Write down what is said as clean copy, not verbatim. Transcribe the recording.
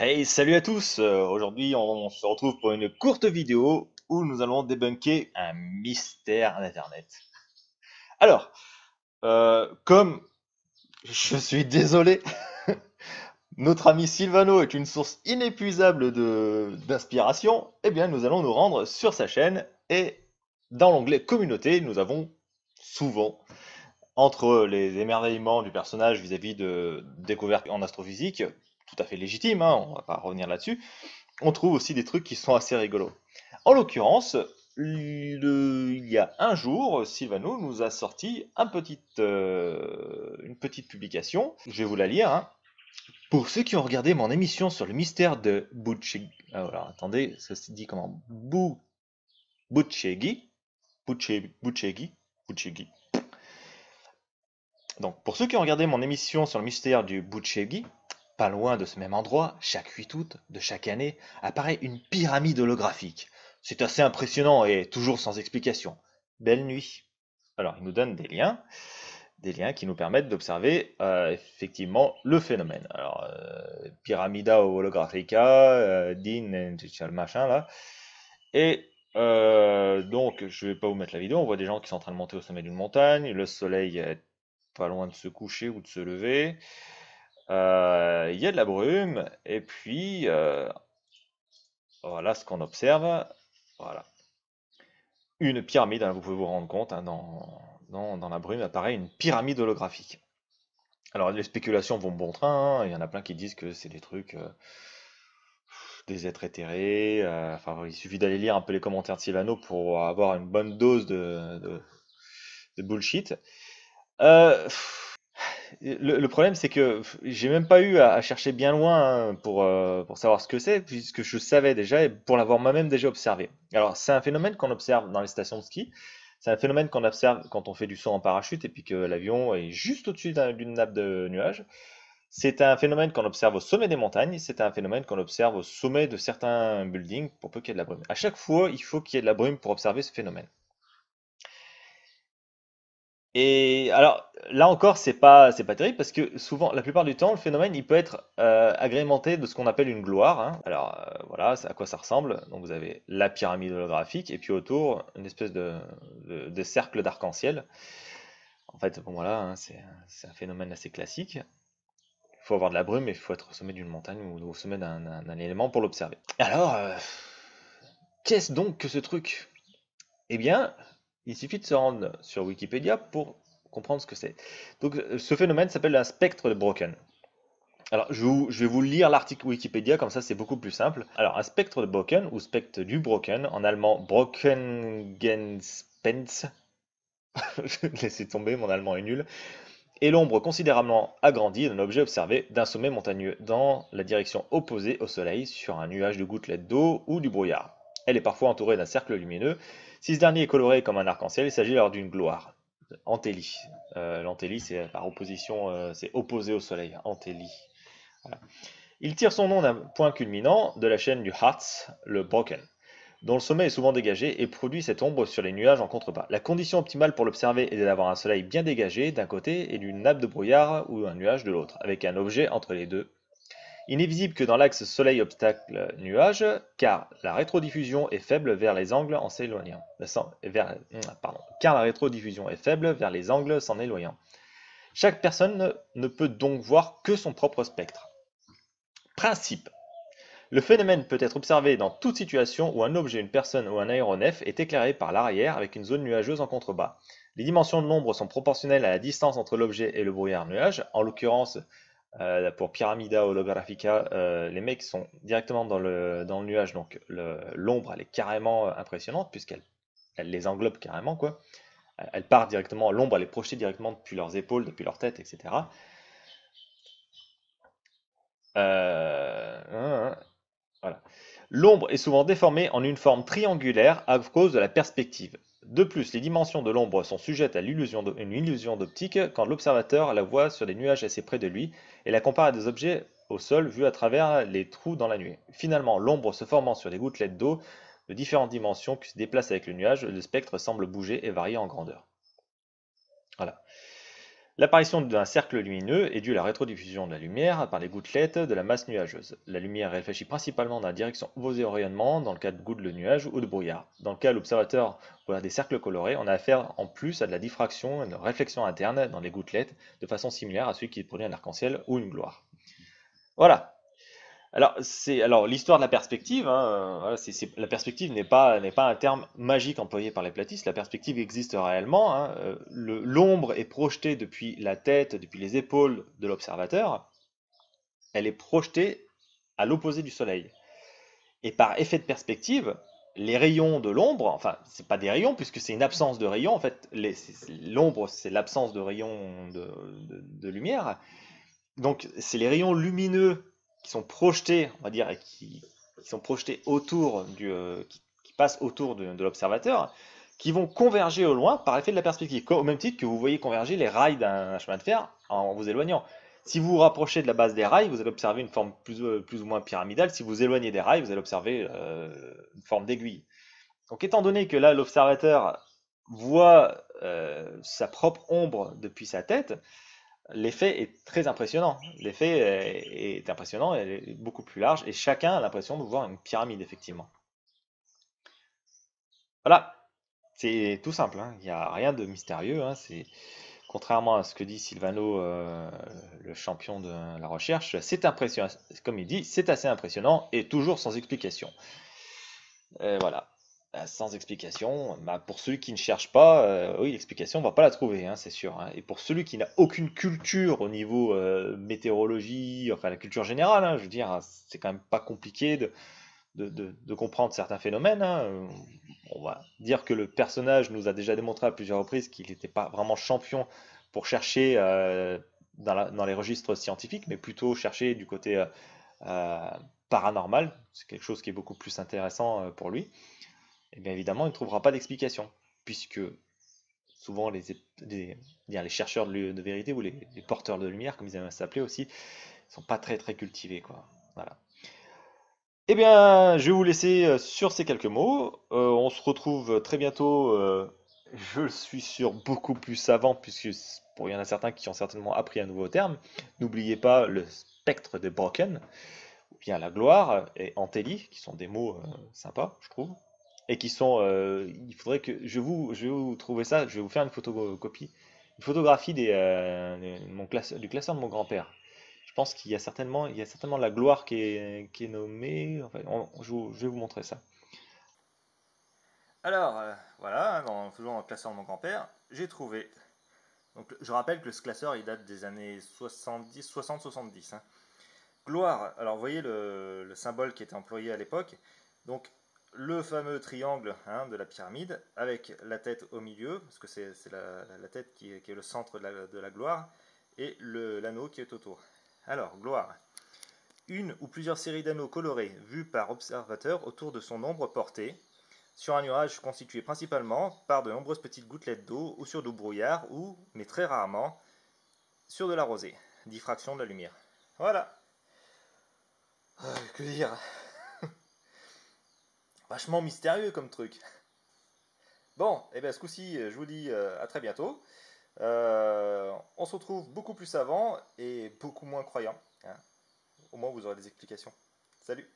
Hey, salut à tous! Aujourd'hui, on se retrouve pour une courte vidéo où nous allons débunker un mystère d'Internet. Alors, comme je suis désolé, notre ami Sylvano est une source inépuisable d'inspiration, eh bien, nous allons nous rendre sur sa chaîne et dans l'onglet Communauté, nous avons souvent, entre les émerveillements du personnage vis-à-vis de découvertes en astrophysique, tout à fait légitimes, hein, on va pas revenir là-dessus, on trouve aussi des trucs qui sont assez rigolos. En l'occurrence, il y a un jour, Sylvano nous a sorti une petite publication. Je vais vous la lire, hein. Pour ceux qui ont regardé mon émission sur le mystère de Butchegi, alors attendez, ça se dit comment? Butchegi, Butchegi. Donc, pour ceux qui ont regardé mon émission sur le mystère du Butchegi, pas loin de ce même endroit, chaque 8 août de chaque année, apparaît une pyramide holographique. C'est assez impressionnant et toujours sans explication. Belle nuit. Alors, il nous donne des liens qui nous permettent d'observer effectivement le phénomène. Alors, Pyramida holographica, Din, machin là. Et donc, je vais pas vous mettre la vidéo, on voit des gens qui sont en train de monter au sommet d'une montagne, le soleil est pas loin de se coucher ou de se lever. Il y a de la brume, et puis voilà ce qu'on observe. Voilà. Une pyramide, hein, vous pouvez vous rendre compte, hein, dans la brume apparaît une pyramide holographique. Alors les spéculations vont bon train, hein, il y en a plein qui disent que c'est des trucs, des êtres éthérés. Enfin, il suffit d'aller lire un peu les commentaires de Sylvano pour avoir une bonne dose de bullshit. Euh, Le problème, c'est que j'ai même pas eu à chercher bien loin, hein, pour savoir ce que c'est, puisque je savais déjà, et pour l'avoir moi-même déjà observé. Alors, c'est un phénomène qu'on observe dans les stations de ski. C'est un phénomène qu'on observe quand on fait du saut en parachute et puis que l'avion est juste au-dessus d'une nappe de nuages. C'est un phénomène qu'on observe au sommet des montagnes. C'est un phénomène qu'on observe au sommet de certains buildings pour peu qu'il y ait de la brume. À chaque fois, il faut qu'il y ait de la brume pour observer ce phénomène. Et alors, là encore, c'est pas terrible parce que souvent, la plupart du temps, le phénomène, il peut être agrémenté de ce qu'on appelle une gloire, hein. Alors, voilà, c'est à quoi ça ressemble. Donc, vous avez la pyramide holographique et puis autour, une espèce de cercle d'arc-en-ciel. En fait, bon, voilà, hein, c'est un phénomène assez classique. Il faut avoir de la brume et il faut être au sommet d'une montagne ou au sommet d'un élément pour l'observer. Alors, qu'est-ce donc que ce truc? Eh bien, il suffit de se rendre sur Wikipédia pour comprendre ce que c'est. Donc, ce phénomène s'appelle un spectre de Brocken. Alors, je vais vous lire l'article Wikipédia, comme ça c'est beaucoup plus simple. Alors, un spectre de Brocken, ou spectre du Brocken, en allemand Brockengenspenst, laissez tomber, mon allemand est nul, est l'ombre considérablement agrandie d'un objet observé d'un sommet montagneux dans la direction opposée au Soleil sur un nuage de gouttelettes d'eau ou du brouillard. Elle est parfois entourée d'un cercle lumineux. Si ce dernier est coloré comme un arc-en-ciel, il s'agit alors d'une gloire. Antélie. L'antélie, c'est par opposition, c'est opposé au Soleil. Antélie. Voilà. Il tire son nom d'un point culminant de la chaîne du Harz, le Brocken, dont le sommet est souvent dégagé et produit cette ombre sur les nuages en contrebas. La condition optimale pour l'observer est d'avoir un soleil bien dégagé d'un côté et d'une nappe de brouillard ou un nuage de l'autre, avec un objet entre les deux. Il n'est visible que dans l'axe soleil-obstacle-nuage, car la rétrodiffusion est faible vers les angles en s'éloignant. Car la rétrodiffusion est faible vers les angles s'en éloignant. Chaque personne ne peut donc voir que son propre spectre. Principe. Le phénomène peut être observé dans toute situation où un objet, une personne ou un aéronef est éclairé par l'arrière avec une zone nuageuse en contrebas. Les dimensions de l'ombre sont proportionnelles à la distance entre l'objet et le brouillard nuage. En l'occurrence, pour Pyramida holographica, les mecs sont directement dans le nuage, donc l'ombre elle est carrément impressionnante puisqu'elle les englobe carrément, quoi. Elle part directement, l'ombre elle est projetée directement depuis leurs épaules, depuis leur tête, etc. Voilà. L'ombre est souvent déformée en une forme triangulaire à cause de la perspective. De plus, les dimensions de l'ombre sont sujettes à une illusion d'optique quand l'observateur la voit sur des nuages assez près de lui et la compare à des objets au sol vus à travers les trous dans la nuée. Finalement, l'ombre se formant sur des gouttelettes d'eau de différentes dimensions qui se déplacent avec le nuage, le spectre semble bouger et varier en grandeur. Voilà. L'apparition d'un cercle lumineux est due à la rétrodiffusion de la lumière par les gouttelettes de la masse nuageuse. La lumière réfléchit principalement dans la direction opposée au rayonnement dans le cas de gouttes de nuages ou de brouillard. Dans le cas où l'observateur voit des cercles colorés, on a affaire en plus à de la diffraction et de réflexion interne dans les gouttelettes de façon similaire à celui qui produit un arc-en-ciel ou une gloire. Voilà. Alors l'histoire de la perspective, hein, voilà, la perspective n'est pas un terme magique employé par les platistes. La perspective existe réellement, hein. L'ombre est projetée depuis la tête, depuis les épaules de l'observateur. Elle est projetée à l'opposé du soleil. Et par effet de perspective, les rayons de l'ombre, enfin c'est pas des rayons puisque c'est une absence de rayons. En fait, l'ombre c'est l'absence de rayons de lumière. Donc c'est les rayons lumineux qui sont projetés, on va dire, et qui sont projetés autour qui passent autour de l'observateur, qui vont converger au loin par effet de la perspective, au même titre que vous voyez converger les rails d'un chemin de fer en vous éloignant. Si vous vous rapprochez de la base des rails, vous allez observer une forme plus ou moins pyramidale. Si vous éloignez des rails, vous allez observer une forme d'aiguille. Donc étant donné que là, l'observateur voit sa propre ombre depuis sa tête, l'effet est très impressionnant. L'effet est impressionnant, elle est beaucoup plus large, et chacun a l'impression de voir une pyramide, effectivement. Voilà, c'est tout simple, hein. Il n'y a rien de mystérieux, hein. Contrairement à ce que dit Silvano, le champion de la recherche, c'est impressionnant, comme il dit, c'est assez impressionnant, et toujours sans explication. Voilà. Sans explication, bah, pour celui qui ne cherche pas, oui, l'explication, on va pas la trouver, hein, c'est sûr, hein. Et pour celui qui n'a aucune culture au niveau météorologie, enfin la culture générale, hein, je veux dire, hein, c'est quand même pas compliqué de comprendre certains phénomènes, hein. On va dire que le personnage nous a déjà démontré à plusieurs reprises qu'il n'était pas vraiment champion pour chercher dans les registres scientifiques, mais plutôt chercher du côté euh, paranormal. C'est quelque chose qui est beaucoup plus intéressant pour lui. Et bien évidemment, il ne trouvera pas d'explication, puisque souvent les chercheurs de vérité ou les porteurs de lumière, comme ils aiment s'appeler aussi, ne sont pas très très cultivés, quoi. Voilà. Eh bien, je vais vous laisser sur ces quelques mots. On se retrouve très bientôt. Je suis sûr beaucoup plus savant, puisque il y en a certains qui ont certainement appris un nouveau terme. N'oubliez pas le spectre de Brocken, ou bien la gloire et Antélie, qui sont des mots sympas, je trouve, et qui sont, il faudrait que je vais vous trouver ça, je vais vous faire une photocopie, une photographie du classeur de mon grand-père. Je pense il y a certainement la gloire qui est nommée. Enfin, je vais vous montrer ça. Alors, voilà, toujours dans le classeur de mon grand-père, j'ai trouvé. Donc, je rappelle que ce classeur, il date des années 70, 60-70. Hein. Gloire, alors vous voyez le symbole qui était employé à l'époque. Donc, le fameux triangle, hein, de la pyramide, avec la tête au milieu, parce que c'est la tête qui est le centre de la gloire, et l'anneau qui est autour. Alors, gloire. Une ou plusieurs séries d'anneaux colorés vus par observateur autour de son ombre portée, sur un nuage constitué principalement par de nombreuses petites gouttelettes d'eau ou sur du brouillard ou, mais très rarement, sur de la rosée. Diffraction de la lumière. Voilà. Que dire? Vachement mystérieux comme truc. Bon, et bien ce coup-ci, je vous dis à très bientôt. On se retrouve beaucoup plus savant et beaucoup moins croyant. Hein. Au moins, vous aurez des explications. Salut!